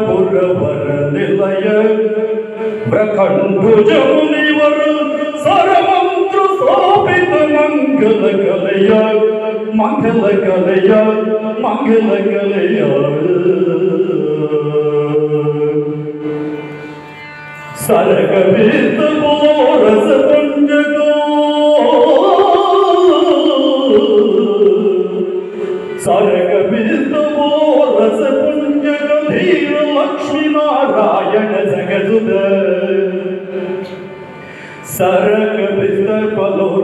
పురవర నిలయ ప్రఖండుజమునివర సరమంత్ర స్థాపిత మంగళ కలయ మంగళ కలయ మంగళ కలయ సరగ విత రస పుంజగో సరగ విత రస పుంజగ ధీర లక్ష్మీ నారాయణ జగదుద సరగ విత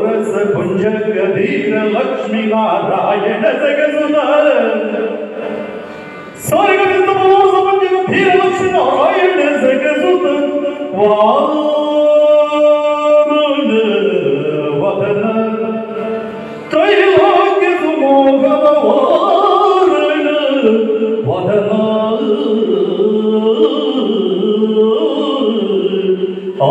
రస పుంజగ ధీర లక్ష్మీ నారాయణ జగదుద సరగ విత రస పుంజగ ధీర లక్ష్మీ నారాయణ జగదుద వారణ వదన త్రైలోక్య సుమోహన వారణ వదన ఆ